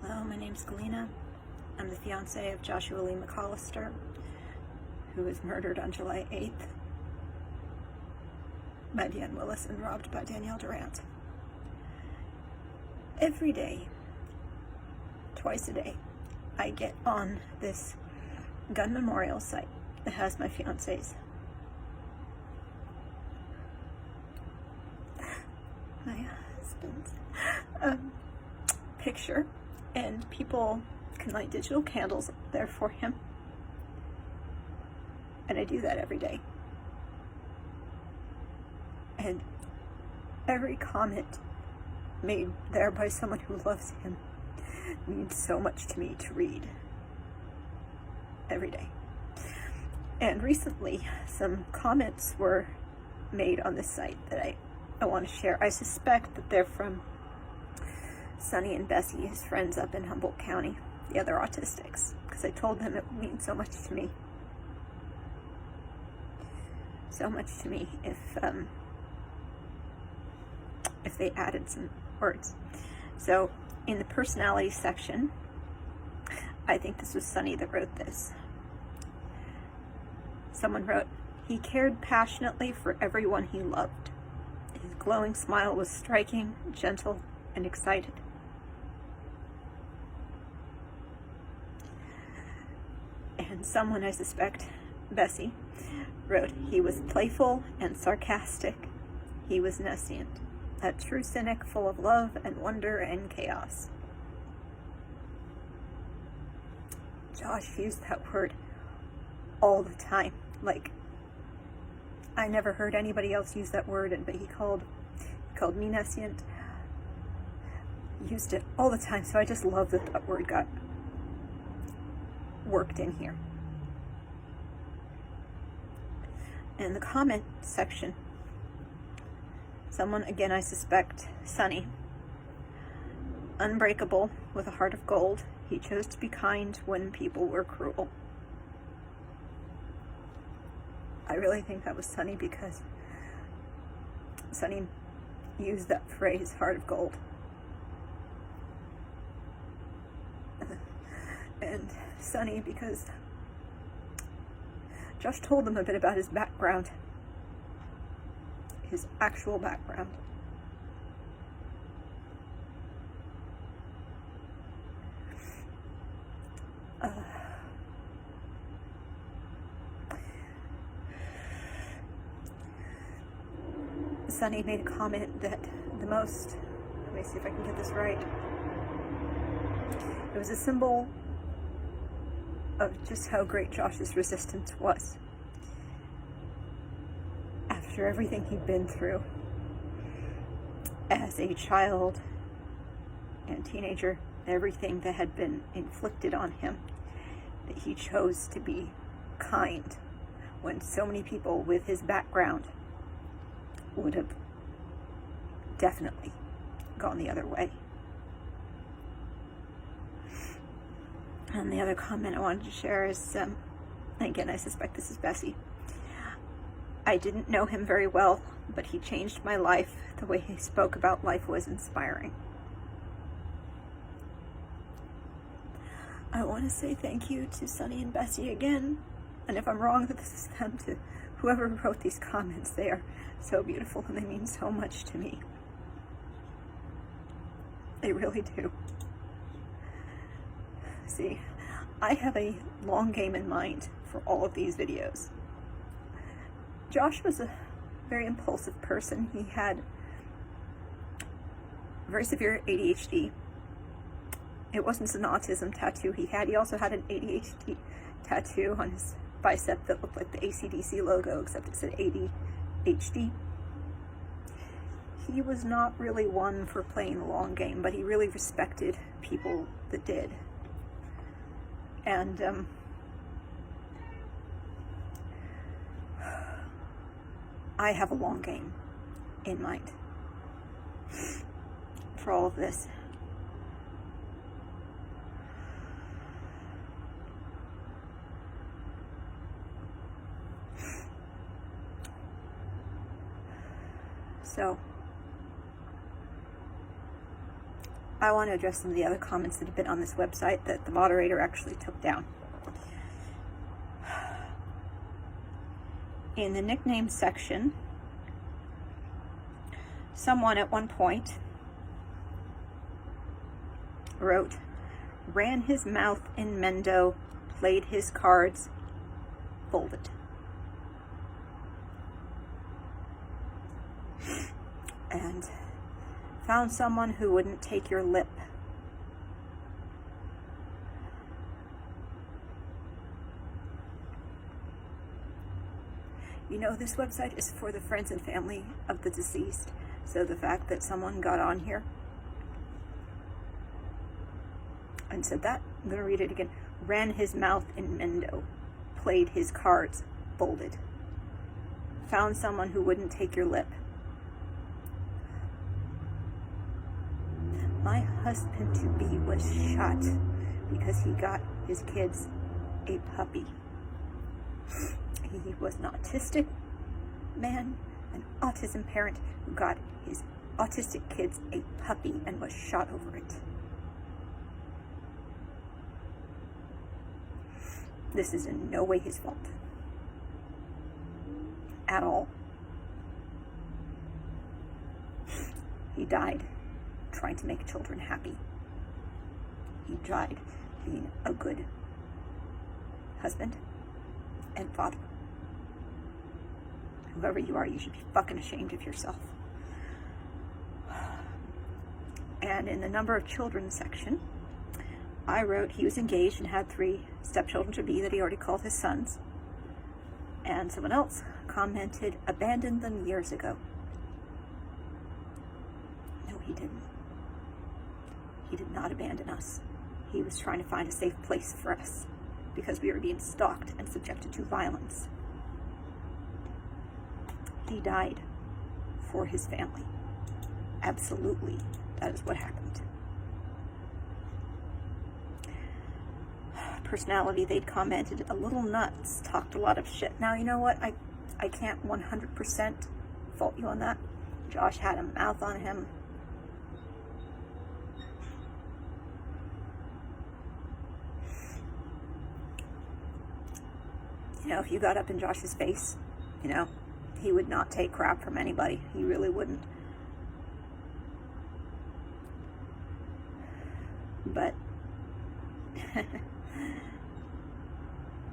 Hello, my name's Galena. I'm the fiancé of Joshua Lee McCollister, who was murdered on July 8th by Deunn Willis and robbed by Danielle Durand. Every day, twice a day, I get on this gun memorial site that has my fiancé's, my husband's picture, and people can light digital candles there for him. And I do that every day. And every comment made there by someone who loves him means so much to me to read every day. And recently, some comments were made on this site that I want to share. I suspect that they're from Sonny and Bessie, his friends up in Humboldt County, the other autistics, because I told them it would mean so much to me. So much to me if they added some words. So in the personality section, I think this was Sonny that wrote this. Someone wrote, "He cared passionately for everyone he loved. His glowing smile was striking, gentle, and excited." And someone, I suspect, Bessie, wrote, "He was playful and sarcastic. He was nescient, a true cynic full of love and wonder and chaos." Josh used that word all the time. Like, I never heard anybody else use that word, but he called me nescient. He used it all the time, so I just love that that word got worked in here. In the comment section, someone, again I suspect Sonny, "Unbreakable with a heart of gold, he chose to be kind when people were cruel." I really think that was Sonny, because Sonny used that phrase, heart of gold. And Sonny, because Josh told them a bit about his background, his actual background. Sonny made a comment that let me see if I can get this right. It was a symbol of just how great Josh's resistance was. After everything he'd been through as a child and teenager, everything that had been inflicted on him, that he chose to be kind when so many people with his background would have definitely gone the other way. And the other comment I wanted to share is, again, I suspect this is Bessie. "I didn't know him very well, but he changed my life. The way he spoke about life was inspiring." I want to say thank you to Sonny and Bessie again. And if I'm wrong that this is them, to whoever wrote these comments, they are so beautiful and they mean so much to me. They really do. See, I have a long game in mind for all of these videos. Josh was a very impulsive person. He had very severe ADHD. It wasn't an autism tattoo he had. He also had an ADHD tattoo on his bicep that looked like the AC/DC logo, except it said ADHD. He was not really one for playing the long game, but he really respected people that did. And I have a long game in mind for all of this. So I want to address some of the other comments that have been on this website that the moderator actually took down. In the nickname section, someone at one point wrote, ran his mouth in Mendo, played his cards, folded. And found someone who wouldn't take your lip. You know, this website is for the friends and family of the deceased. So the fact that someone got on here and said that, I'm going to read it again. Ran his mouth in Mendo, played his cards, folded. Found someone who wouldn't take your lip. My husband-to-be was shot because he got his kids a puppy. He was an autistic man, an autism parent who got his autistic kids a puppy and was shot over it. This is in no way his fault. At all. He died trying to make children happy. He died being a good husband and father. Whoever you are, you should be fucking ashamed of yourself. And in the number of children section, I wrote he was engaged and had 3 stepchildren-to-be that he already called his sons. And someone else commented, abandoned them years ago. No, he didn't. He did not abandon us. He was trying to find a safe place for us because we were being stalked and subjected to violence. He died for his family. Absolutely, that is what happened. Personality, they'd commented, a little nuts, talked a lot of shit. Now, you know what? I can't 100% fault you on that. Josh had a mouth on him. You know, if you got up in Josh's face, you know, he would not take crap from anybody. He really wouldn't. But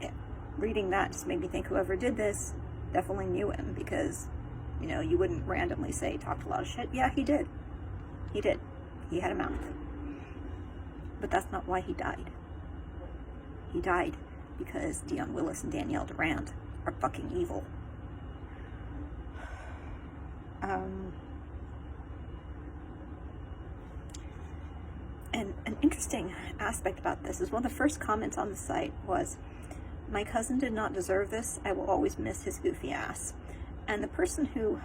yeah, reading that just made me think whoever did this definitely knew him, because, you know, you wouldn't randomly say he talked a lot of shit. Yeah, he did. He did. He had a mouth. But that's not why he died. He died because Deunn Willis and Danielle Durand are fucking evil. And an interesting aspect about this is one of the first comments on the site was, my cousin did not deserve this. I will always miss his goofy ass. And the person who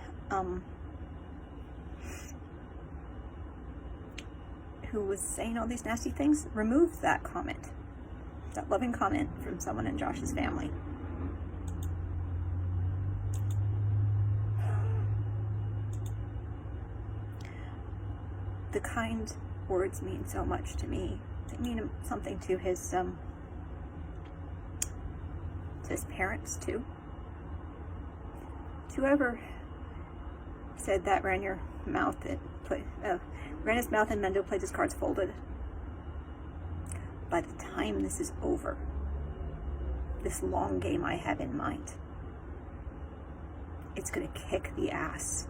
was saying all these nasty things removed that comment, that loving comment from someone in Josh's family. The kind words mean so much to me. They mean something to his parents too. Whoever said that ran your mouth, ran his mouth and Mendo played his cards folded. By the time this is over, this long game I have in mind, it's going to kick the ass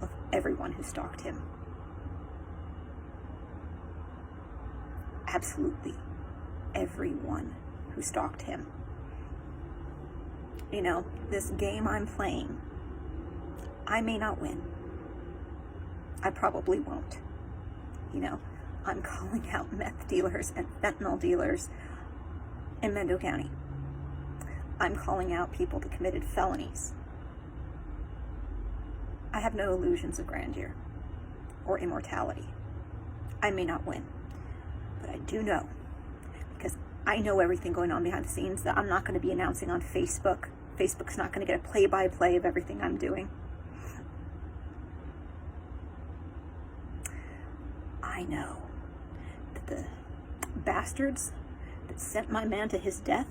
of everyone who stalked him. Absolutely everyone who stalked him. You know, this game I'm playing, I may not win. I probably won't. You know, I'm calling out meth dealers and fentanyl dealers in Mendo County. I'm calling out people that committed felonies. I have no illusions of grandeur or immortality. I may not win, but I do know, because I know everything going on behind the scenes, that I'm not going to be announcing on Facebook. Facebook's not going to get a play-by-play of everything I'm doing. I know bastards that sent my man to his death,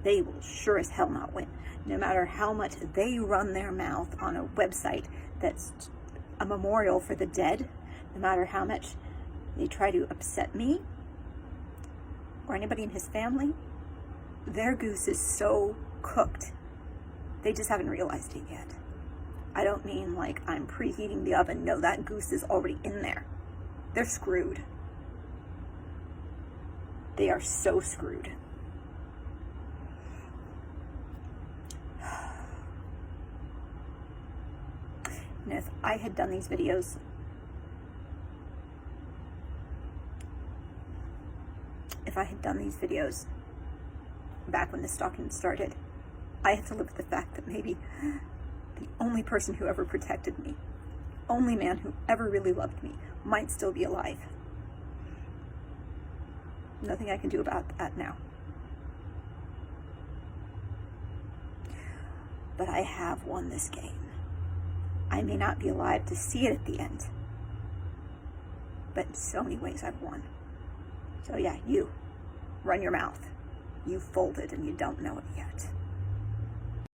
they will sure as hell not win. No matter how much they run their mouth on a website that's a memorial for the dead, no matter how much they try to upset me or anybody in his family, their goose is so cooked, they just haven't realized it yet. I don't mean like I'm preheating the oven. No, that goose is already in there. They're screwed. They are so screwed. And if I had done these videos back when the stalking started, I have to live with the fact that maybe the only person who ever protected me, only man who ever really loved me, might still be alive. Nothing I can do about that now. But I have won this game. I may not be alive to see it at the end, but in so many ways I've won. So yeah, you, run your mouth. You folded and you don't know it yet.